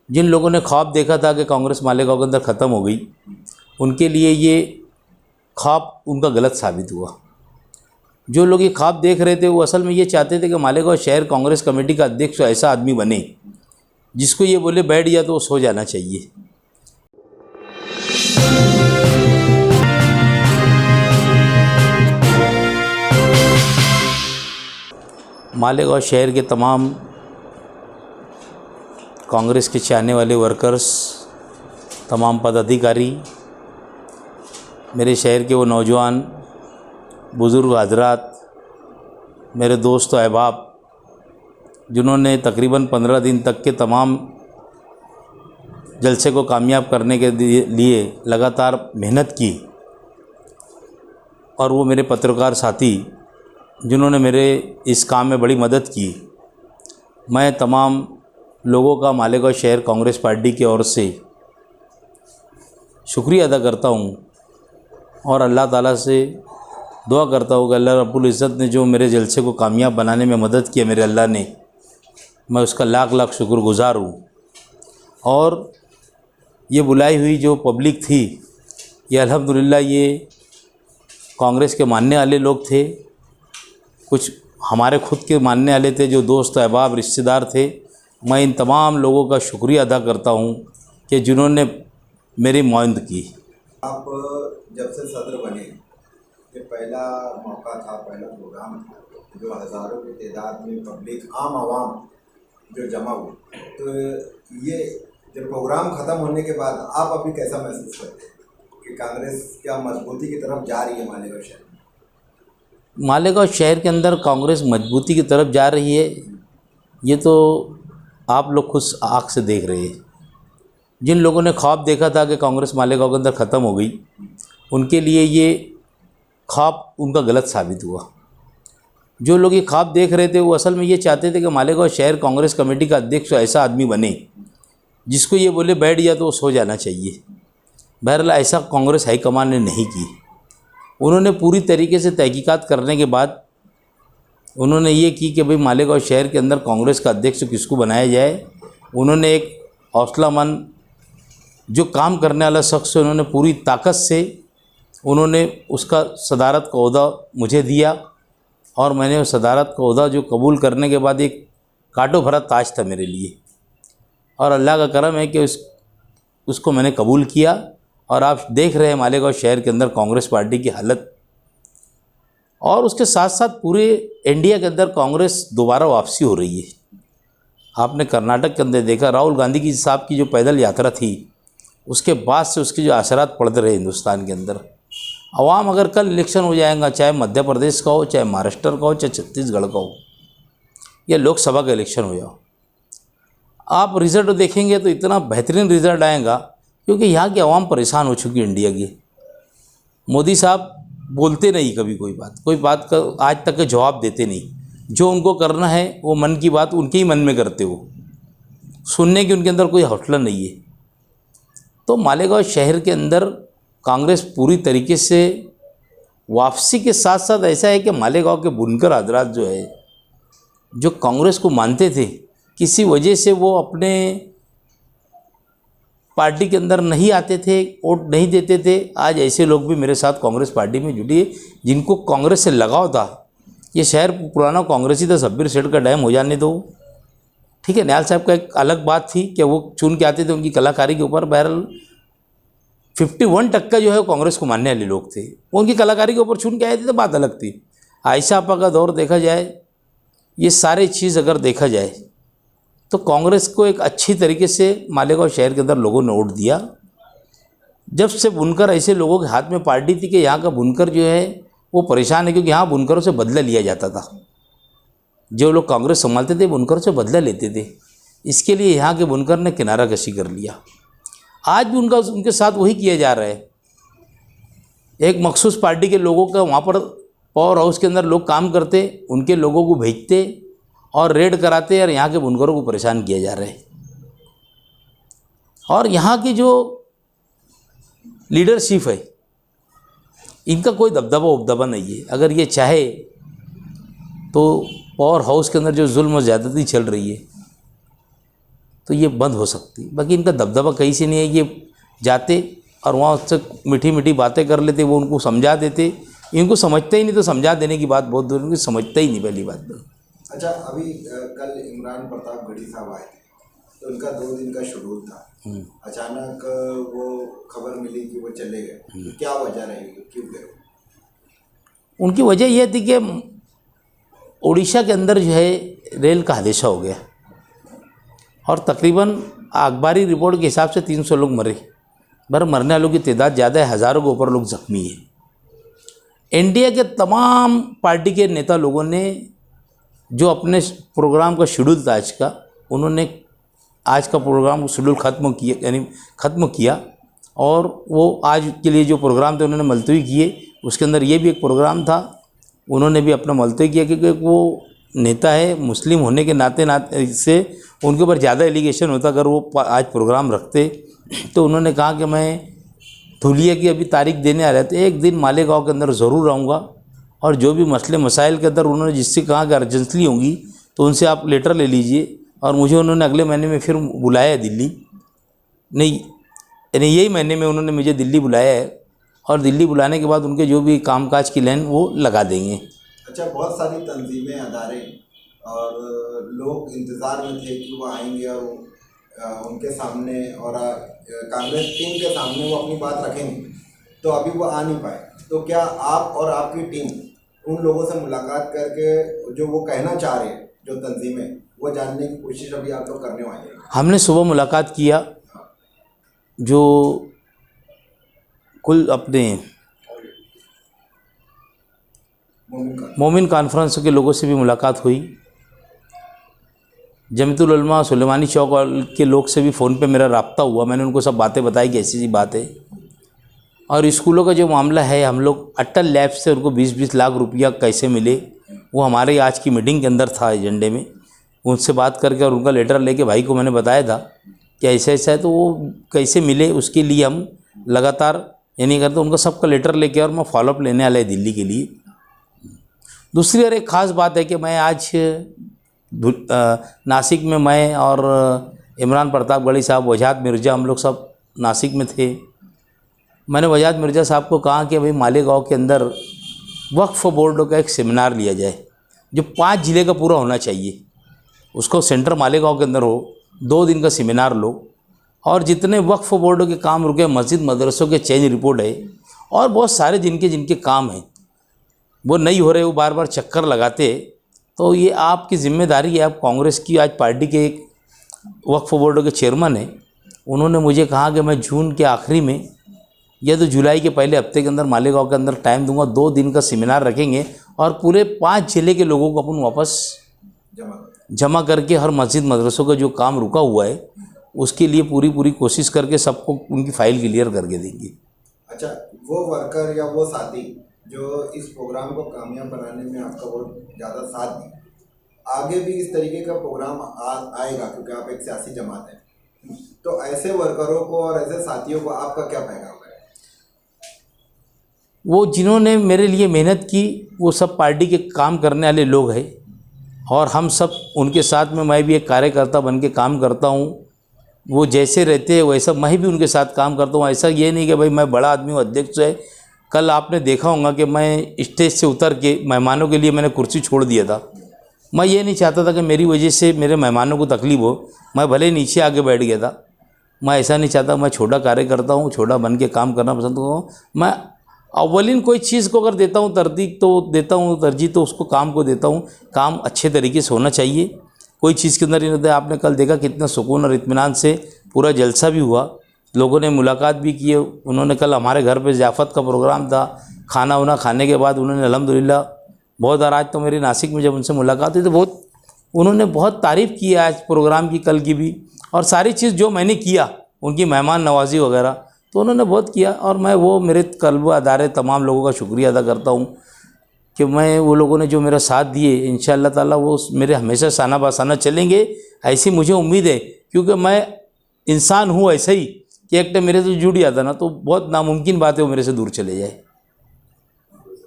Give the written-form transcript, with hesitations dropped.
जिन लोगों ने ख्वाब देखा था कि कांग्रेस मालेगांव के अंदर ख़त्म हो गई, उनके लिए ये ख्वाब उनका गलत साबित हुआ। जो लोग ये ख्वाब देख रहे थे वो असल में ये चाहते थे कि मालेगांव शहर कांग्रेस कमेटी का अध्यक्ष ऐसा आदमी बने जिसको ये बोले बैठ गया तो वो सो जाना चाहिए। मालेगांव शहर के तमाम कांग्रेस के चाहने वाले वर्कर्स, तमाम पदाधिकारी, मेरे शहर के वो नौजवान बुज़ुर्ग हजरात, मेरे दोस्त अहबाब जिन्होंने तकरीबन 15 दिन तक के तमाम जलसे को कामयाब करने के लिए लगातार मेहनत की, और वो मेरे पत्रकार साथी जिन्होंने मेरे इस काम में बड़ी मदद की, मैं तमाम लोगों का मालेगांव शहर कांग्रेस पार्टी की ओर से शुक्रिया अदा करता हूँ और अल्लाह ताला से दुआ करता हूँ कि अल्लाह रब्बुल इज़्ज़त ने जो मेरे जलसे को कामयाब बनाने में मदद की है, मेरे अल्लाह ने, मैं उसका लाख लाख शुक्रगुज़ार हूँ। और ये बुलाई हुई जो पब्लिक थी, ये अल्हम्दुलिल्लाह ये कांग्रेस के मानने वाले लोग थे, कुछ हमारे खुद के मानने वाले थे, जो दोस्त अहबाब रिश्तेदार थे। मैं इन तमाम लोगों का शुक्रिया अदा करता हूँ कि जिन्होंने मेरी मौइंद की। आप जब से सदर बने, ये पहला मौका था, पहला प्रोग्राम था जो हज़ारों की तादाद में पब्लिक, आम आवाम जो जमा हुई, तो ये जब प्रोग्राम ख़त्म होने के बाद आप अभी कैसा महसूस करते हैं कि कांग्रेस क्या मजबूती की तरफ जा रही है मालेगांव शहर? मालेगांव शहर के अंदर कांग्रेस मजबूती की तरफ जा रही है, ये तो आप लोग खुद आँख से देख रहे हैं। जिन लोगों ने ख्वाब देखा था कि कांग्रेस मालेगांव के अंदर ख़त्म हो गई, उनके लिए ये ख्वाब उनका गलत साबित हुआ। जो लोग ये ख्वाब देख रहे थे वो असल में ये चाहते थे कि मालेगांव शहर कांग्रेस कमेटी का अध्यक्ष ऐसा आदमी बने जिसको ये बोले बैठ गया तो वो सो जाना चाहिए। बहरहाल ऐसा कांग्रेस हाईकमान ने नहीं की। उन्होंने पूरी तरीके से तहकीकात करने के बाद उन्होंने ये की कि भाई मालेगांव शहर के अंदर कांग्रेस का अध्यक्ष किसको बनाया जाए। उन्होंने एक हौसलामंद जो काम करने वाला शख्स है, उन्होंने पूरी ताकत से उन्होंने उसका सदारत का ओहदा मुझे दिया, और मैंने उस सदारत का ओहदा जो कबूल करने के बाद एक कांटों भरा ताज था मेरे लिए, और अल्लाह का करम है कि उसको मैंने कबूल किया। और आप देख रहे हैं मालेगांव शहर के अंदर कांग्रेस पार्टी की हालत, और उसके साथ साथ पूरे इंडिया के अंदर कांग्रेस दोबारा वापसी हो रही है। आपने कर्नाटक के अंदर देखा, राहुल गांधी की साहब की जो पैदल यात्रा थी, उसके बाद से उसके जो असरात पड़ते रहे हिंदुस्तान के अंदर। अवाम अगर कल इलेक्शन हो जाएगा, चाहे मध्य प्रदेश का हो, चाहे महाराष्ट्र का हो, चाहे छत्तीसगढ़ का हो, या लोकसभा का इलेक्शन हो जाओ, आप रिज़ल्ट देखेंगे तो इतना बेहतरीन रिज़ल्ट आएगा, क्योंकि यहाँ की आवाम परेशान हो चुकी है इंडिया की। मोदी साहब बोलते नहीं कभी कोई बात का आज तक के जवाब देते नहीं। जो उनको करना है वो मन की बात उनके ही मन में करते हो, सुनने की उनके अंदर कोई हौसला नहीं है। तो मालेगांव शहर के अंदर कांग्रेस पूरी तरीके से वापसी के साथ साथ ऐसा है कि मालेगांव के बुनकर हजरात जो है, जो कांग्रेस को मानते थे, किसी वजह से वो अपने पार्टी के अंदर नहीं आते थे, वोट नहीं देते थे, आज ऐसे लोग भी मेरे साथ कांग्रेस पार्टी में जुटे जिनको कांग्रेस से लगाव था। ये शहर पुराना कांग्रेसी था, शब्बीर सेठ का डैम हो जाने दो, ठीक है। निहाल साहब का एक अलग बात थी कि वो चुन के आते थे उनकी कलाकारी के ऊपर। बहरहाल 51% जो है वो कांग्रेस को मानने वाले लोग थे, वो उनकी कलाकारी के ऊपर चुन के आए थे, तो बात अलग थी। आयशा आपा का दौर देखा जाए, ये सारे चीज़ अगर देखा जाए तो कांग्रेस को एक अच्छी तरीके से मालेगांव शहर के अंदर लोगों ने वोट दिया। जब से बुनकर ऐसे लोगों के हाथ में पार्टी थी कि यहाँ का बुनकर जो है वो परेशान है, क्योंकि यहाँ बुनकरों से बदला लिया जाता था। जो लोग कांग्रेस संभालते थे बुनकरों से बदला लेते थे, इसके लिए यहाँ के बुनकर ने किनारा कशी कर लिया। आज भी उनके साथ वही किया जा रहा है। एक मखसूस पार्टी के लोगों का वहाँ पर पावर हाउस के अंदर लोग काम करते, उनके लोगों को भेजते और रेड कराते, और यहाँ के बुनकरों को परेशान किया जा रहा है। और यहाँ की जो लीडरशिप है, इनका कोई दबदबा उपदबा नहीं है। अगर ये चाहे तो पावर हाउस के अंदर जो जुल्म और ज़्यादती चल रही है, तो ये बंद हो सकती है। बाकी इनका दबदबा कहीं से नहीं है, ये जाते और वहाँ उससे मीठी मीठी बातें कर लेते, वो उनको समझा देते। इनको समझते ही नहीं, तो समझा देने की बात बहुत दूर, इनको समझते ही नहीं पहली बात तो। अच्छा, अभी कल इमरान प्रतापगढ़ी साहब आए थे, तो उनका 2 दिन का शेड्यूल था। अचानक वो खबर मिली कि वो चले गए, क्या वजह रहेगी, क्यों गए? उनकी वजह यह थी कि उड़ीसा के अंदर जो है रेल का हादसा हो गया और तकरीबन अखबारी रिपोर्ट के हिसाब से 300 लोग मरे, पर मरने वालों की तादाद ज़्यादा है, हज़ारों के ऊपर लोग जख्मी हैं। एनडीए के तमाम पार्टी के नेता लोगों ने जो अपने प्रोग्राम का शेड्यूल था आज का, उन्होंने आज का प्रोग्राम शेड्यूल ख़त्म किया, यानी ख़त्म किया, और वो आज के लिए जो प्रोग्राम थे उन्होंने मुलतवी किए। उसके अंदर ये भी एक प्रोग्राम था, उन्होंने भी अपना मुलतवी किया, क्योंकि वो नेता है, मुस्लिम होने के नाते से उनके ऊपर ज़्यादा एलिगेशन होता अगर वो आज प्रोग्राम रखते। तो उन्होंने कहा कि मैं धुलिया की अभी तारीख देने आ रहे थे, एक दिन मालेगांव के अंदर ज़रूर आऊँगा, और जो भी मसले मसाइल के अंदर उन्होंने जिससे कहा कि अर्जेंसी होंगी तो उनसे आप लेटर ले लीजिए। और मुझे उन्होंने अगले महीने में फिर बुलाया है दिल्ली, नहीं यानी यही महीने में उन्होंने मुझे दिल्ली बुलाया है, और दिल्ली बुलाने के बाद उनके जो भी कामकाज की लाइन वो लगा देंगे। अच्छा, बहुत सारी तंजीमें, अदारे और लोग इंतज़ार में थे कि वो आएंगे और उनके सामने और कांग्रेस टीम के सामने वो अपनी बात रखेंगे, तो अभी वो आ नहीं पाए। तो क्या आप और आपकी टीम उन लोगों से मुलाकात करके जो वो कहना चाह रहे हैं, जो तंजीमें, वो जानने की कोशिश अभी आप लोग करने वाले हैं? हमने सुबह मुलाकात किया, जो कुल अपने मोमिन कॉन्फ्रेंस के लोगों से भी मुलाकात हुई। जमीयतुल उलमा सुलेमानी चौक के लोग से भी फ़ोन पे मेरा रब्ता हुआ, मैंने उनको सब बातें बताई कि ऐसी बात है। और स्कूलों का जो मामला है, हम लोग अटल लैब से उनको 20-20 लाख रुपया कैसे मिले, वो हमारे आज की मीटिंग के अंदर था एजेंडे में। उनसे बात करके और उनका लेटर लेके भाई को मैंने बताया था कि ऐसा ऐसा है, तो वो कैसे मिले उसके लिए हम लगातार ये नहीं करते, उनका सबका लेटर लेके और मैं फॉलोअप लेने वाला है दिल्ली के लिए। दूसरी और एक ख़ास बात है कि मैं आज नासिक में मैं और इमरान प्रतापगढ़ी साहब, वजाहत मिर्ज़ा, हम लोग सब नासिक में थे। मैंने वजाहत मिर्ज़ा साहब को कहा कि भाई मालेगांव के अंदर वक्फ बोर्ड का एक सेमिनार लिया जाए, जो 5 ज़िले का पूरा होना चाहिए, उसको सेंटर मालेगांव के अंदर हो, 2 दिन का सेमिनार लो, और जितने वक्फ बोर्ड के काम रुके, मस्जिद मदरसों के चेंज रिपोर्ट है, और बहुत सारे जिनके काम हैं वो नहीं हो रहे, वो बार बार चक्कर लगाते, तो ये आपकी जिम्मेदारी है। आप कांग्रेस की आज पार्टी के एक वक्फ बोर्ड के चेयरमैन हैं, उन्होंने मुझे कहा कि मैं जून के आखिरी में या तो जुलाई के पहले हफ्ते के अंदर मालेगांव के अंदर टाइम दूंगा, 2 दिन का सेमिनार रखेंगे और पूरे 5 ज़िले के लोगों को अपन वापस जमा करके हर मस्जिद मदरसों का जो काम रुका हुआ है उसके लिए पूरी कोशिश करके सबको उनकी फ़ाइल क्लियर करके देंगे। अच्छा, वो वर्कर या वो साथी जो इस प्रोग्राम को कामयाब बनाने में आपका बहुत ज़्यादा साथ दी, आगे भी इस तरीके का प्रोग्राम आएगा, क्योंकि आप एक सियासी जमात हैं, तो ऐसे वर्करों को और ऐसे साथियों को आपका क्या पैगाम है? वो जिन्होंने मेरे लिए मेहनत की, वो सब पार्टी के काम करने वाले लोग हैं, और हम सब उनके साथ में, मैं भी एक कार्यकर्ता बन के काम करता हूँ। वो जैसे रहते हैं वैसा मैं भी उनके साथ काम करता हूँ। ऐसा ये नहीं कि भाई मैं बड़ा आदमी हूँ, अध्यक्ष है। कल आपने देखा होगा कि मैं स्टेज से उतर के मेहमानों के लिए मैंने कुर्सी छोड़ दिया था। मैं ये नहीं चाहता था कि मेरी वजह से मेरे मेहमानों को तकलीफ़ हो, मैं भले नीचे आके बैठ गया था। मैं ऐसा नहीं चाहता, मैं छोटा कार्यकर्ता हूँ, छोटा बन के काम करना पसंद करता हूँ। मैं अव्वलिन कोई चीज़ को अगर देता हूँ तरजीह तो उसको काम को देता हूँ। काम अच्छे तरीके से होना चाहिए, कोई चीज़ के अंदर नहीं होता है। आपने कल देखा कितना सुकून और इत्मीनान से पूरा जलसा भी हुआ, लोगों ने मुलाकात भी की। उन्होंने कल हमारे घर पे ज़ियाफ़त का प्रोग्राम था, खाना वाना खाने के बाद उन्होंने अल्हम्दुलिल्लाह बहुत, और आज तो मेरी नासिक में जब उनसे मुलाकात हुई तो उन्होंने बहुत तारीफ़ की आज प्रोग्राम की, कल की भी, और सारी चीज़ जो मैंने किया, उनकी मेहमान नवाजी वगैरह, तो उन्होंने बहुत किया। और मैं वो मेरे कल्ब अदारे तमाम लोगों का शुक्रिया अदा करता हूँ कि मैं वो लोगों ने जो मेरा साथ दिए, इंशाअल्लाह ताला वो मेरे हमेशा साना बासाना चलेंगे, ऐसी मुझे उम्मीद है। क्योंकि मैं इंसान हूँ ऐसा ही कि एक टाइम मेरे से जुड़ जाता ना, तो बहुत नामुमकिन बात है वो मेरे से दूर चले जाए।